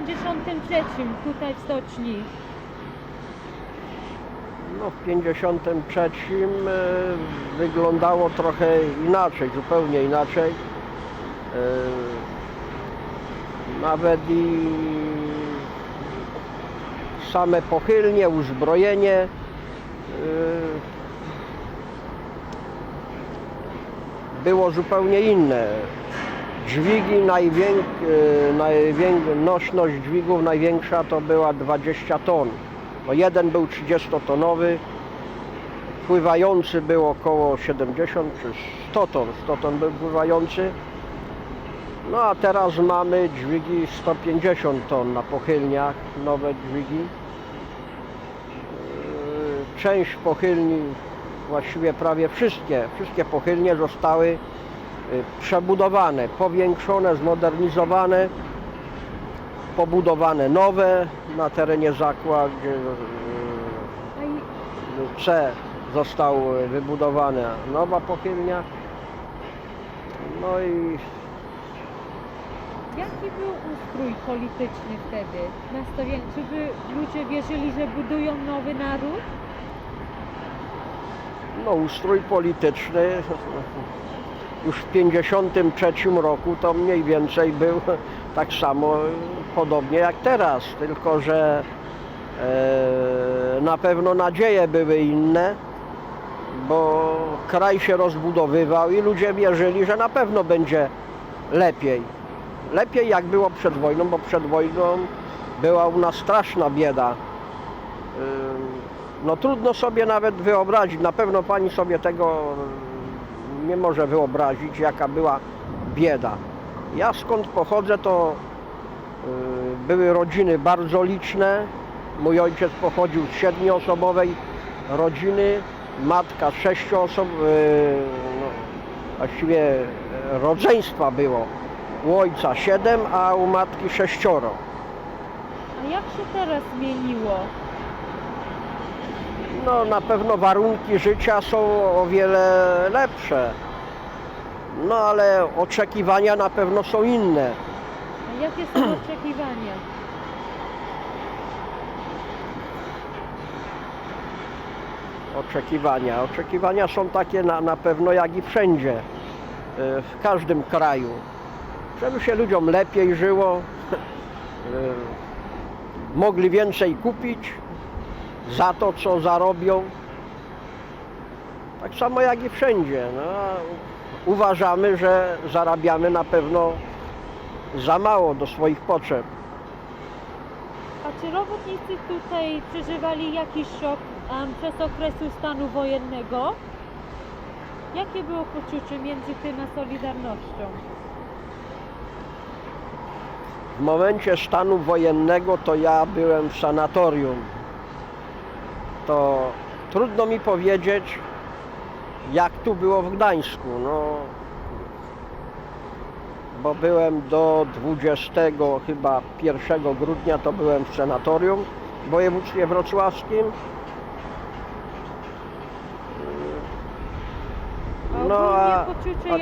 53 tutaj w stoczni? No w 53 wyglądało trochę inaczej, zupełnie inaczej. Nawet i same pochylnie, uzbrojenie było zupełnie inne. Dźwigi, nośność dźwigów największa to była 20 ton. No jeden był 30-tonowy, pływający był około 70 czy 100 ton. 100 ton był pływający. No a teraz mamy dźwigi 150 ton na pochylniach, nowe dźwigi. Część pochylni, właściwie prawie wszystkie pochylnie zostały przebudowane, powiększone, zmodernizowane, pobudowane nowe na terenie Zakła, gdzie C został wybudowana nowa pochylnia. No i Jaki był ustrój polityczny wtedy? Czy by ludzie wierzyli, że budują nowy naród? no, ustrój polityczny już w 1953 roku to mniej więcej był tak samo, podobnie jak teraz, tylko że na pewno nadzieje były inne, bo kraj się rozbudowywał i ludzie wierzyli, że na pewno będzie lepiej. Lepiej jak było przed wojną, bo przed wojną była u nas straszna bieda. No trudno sobie nawet wyobrazić, na pewno pani sobie tego nie może wyobrazić, jaka była bieda. Ja skąd pochodzę, to były rodziny bardzo liczne. Mój ojciec pochodził z 7-osobowej rodziny, matka 6 osób, no, właściwie rodzeństwa było. U ojca 7, a u matki 6. A jak się teraz zmieniło? No na pewno warunki życia są o wiele lepsze. No ale oczekiwania na pewno są inne. A jakie są oczekiwania? Oczekiwania są takie na pewno jak i wszędzie, w każdym kraju. Żeby się ludziom lepiej żyło, mogli więcej kupić za to, co zarobią. Tak samo jak i wszędzie. No, uważamy, że zarabiamy na pewno za mało do swoich potrzeb. A czy robotnicy tutaj przeżywali jakiś szok przez okresu stanu wojennego? Jakie było poczucie między tym a Solidarnością? W momencie stanu wojennego to ja byłem w sanatorium. To trudno mi powiedzieć, jak tu było w Gdańsku. No, bo byłem do 20 chyba 1 grudnia to byłem w sanatorium w województwie wrocławskim. No a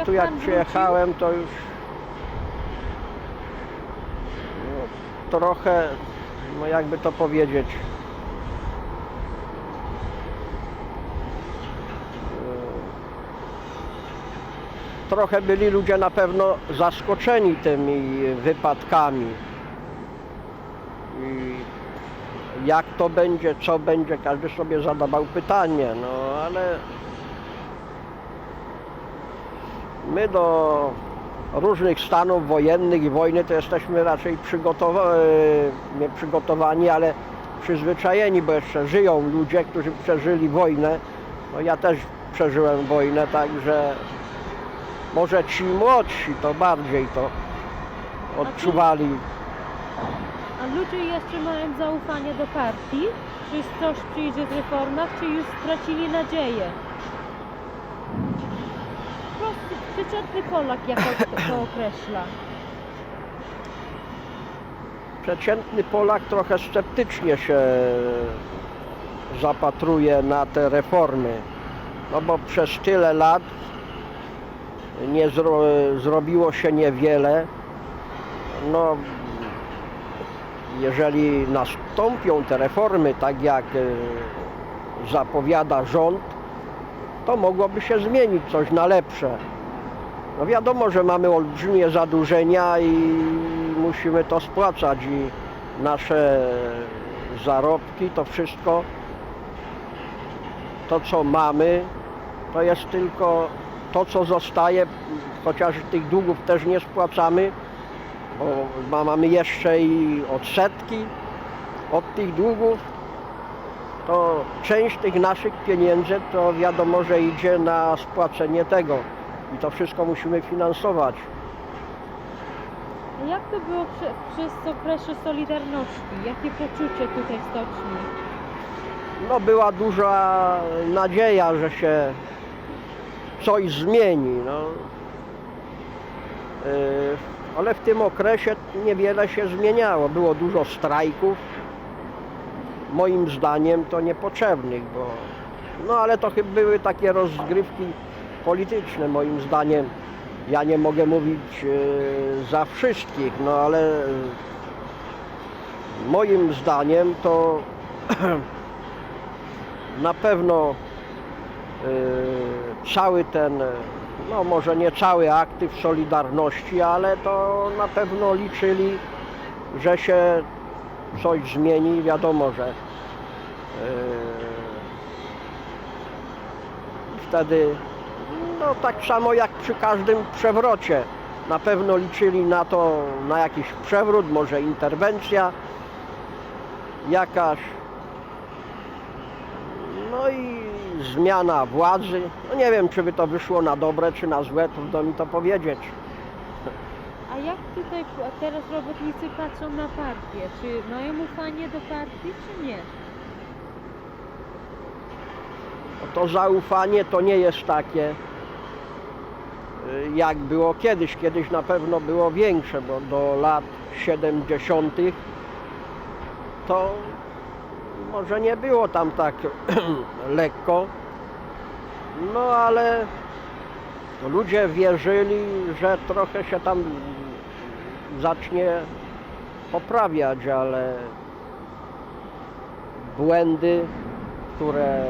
tu jak przyjechałem, to już no, trochę, no jakby to powiedzieć, trochę byli ludzie na pewno zaskoczeni tymi wypadkami. I jak to będzie, co będzie, każdy sobie zadawał pytanie, no ale my do różnych stanów wojennych i wojny to jesteśmy raczej nie przygotowani, ale przyzwyczajeni, bo jeszcze żyją ludzie, którzy przeżyli wojnę. No ja też przeżyłem wojnę, także może ci młodsi to bardziej to odczuwali. A ludzie jeszcze mają zaufanie do partii? Czy coś przyjdzie w reformach, czy już stracili nadzieję? Prosty, przeciętny Polak, jak to określa. Przeciętny Polak trochę sceptycznie się zapatruje na te reformy, no bo przez tyle lat nie zrobiło się niewiele. No, jeżeli nastąpią te reformy, tak jak zapowiada rząd, to mogłoby się zmienić coś na lepsze. No wiadomo, że mamy olbrzymie zadłużenia i musimy to spłacać i nasze zarobki, to wszystko, to co mamy, to jest tylko to, co zostaje, chociaż tych długów też nie spłacamy, bo mamy jeszcze i odsetki od tych długów, to część tych naszych pieniędzy to wiadomo, że idzie na spłacenie tego i to wszystko musimy finansować. A jak to było przez okres Solidarności? Jakie poczucie tutaj w stoczni? No była duża nadzieja, że się coś zmieni, no. Ale w tym okresie niewiele się zmieniało. Było dużo strajków, moim zdaniem to niepotrzebnych, bo no ale to chyba były takie rozgrywki polityczne, moim zdaniem. Ja nie mogę mówić za wszystkich, no ale moim zdaniem to na pewno cały ten, no może nie cały aktyw Solidarności, ale to na pewno liczyli, że się coś zmieni. Wiadomo, że wtedy, no tak samo jak przy każdym przewrocie, na pewno liczyli na to, na jakiś przewrót, może interwencja jakaś, no i zmiana władzy. No nie wiem, czy by to wyszło na dobre, czy na złe, trudno mi to powiedzieć. A jak tutaj teraz robotnicy patrzą na partię? Czy mają ufanie do partii, czy nie? To zaufanie to nie jest takie, jak było kiedyś. Kiedyś na pewno było większe, bo do lat 70. to może nie było tam tak lekko, no ale ludzie wierzyli, że trochę się tam zacznie poprawiać, ale błędy, które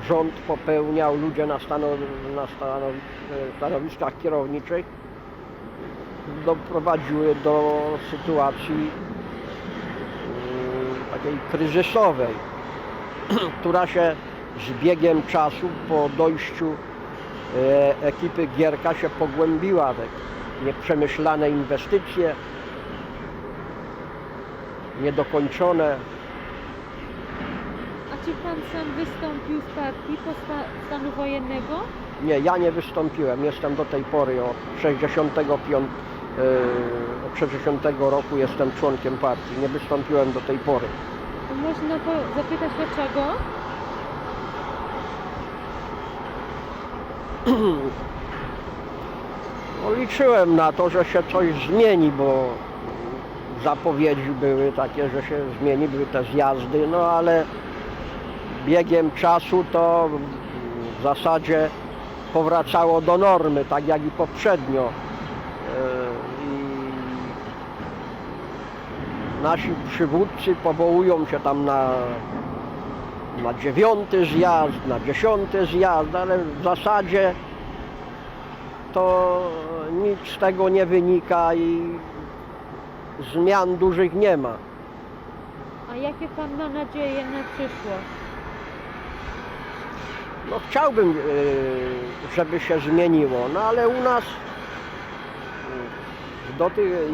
rząd popełniał, ludzie na stanowiskach kierowniczych, doprowadziły do sytuacji takiej kryzysowej, która się z biegiem czasu po dojściu ekipy Gierka się pogłębiła. Te nieprzemyślane inwestycje, niedokończone. A czy pan sam wystąpił z partii po stanu wojennego? Nie, ja nie wystąpiłem. Jestem do tej pory od 60 roku jestem członkiem partii. Nie wystąpiłem do tej pory. To można zapytać dlaczego? No, liczyłem na to, że się coś zmieni, bo zapowiedzi były takie, że się zmieni, były te zjazdy, no ale biegiem czasu to w zasadzie powracało do normy, tak jak i poprzednio. I nasi przywódcy powołują się tam na 9. zjazd, na 10. zjazd, ale w zasadzie to nic z tego nie wynika i zmian dużych nie ma. A jakie pan ma nadzieje na przyszłość? No chciałbym, żeby się zmieniło, no ale u nas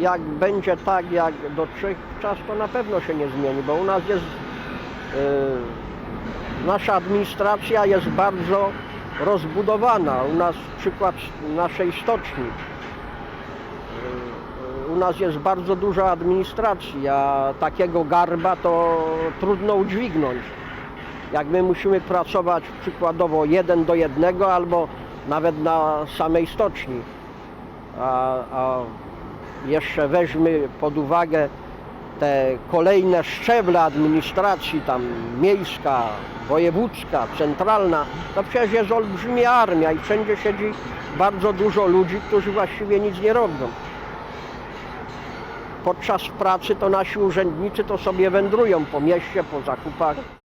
jak będzie tak jak dotychczas, to na pewno się nie zmieni, bo u nas jest, nasza administracja jest bardzo rozbudowana. U nas przykład naszej stoczni. U nas jest bardzo dużo administracji, a takiego garba to trudno udźwignąć. Jak my musimy pracować przykładowo 1 do 1 albo nawet na samej stoczni, a jeszcze weźmy pod uwagę te kolejne szczeble administracji, tam miejska, wojewódzka, centralna, to przecież jest olbrzymia armia i wszędzie siedzi bardzo dużo ludzi, którzy właściwie nic nie robią. podczas pracy to nasi urzędnicy to sobie wędrują po mieście, po zakupach.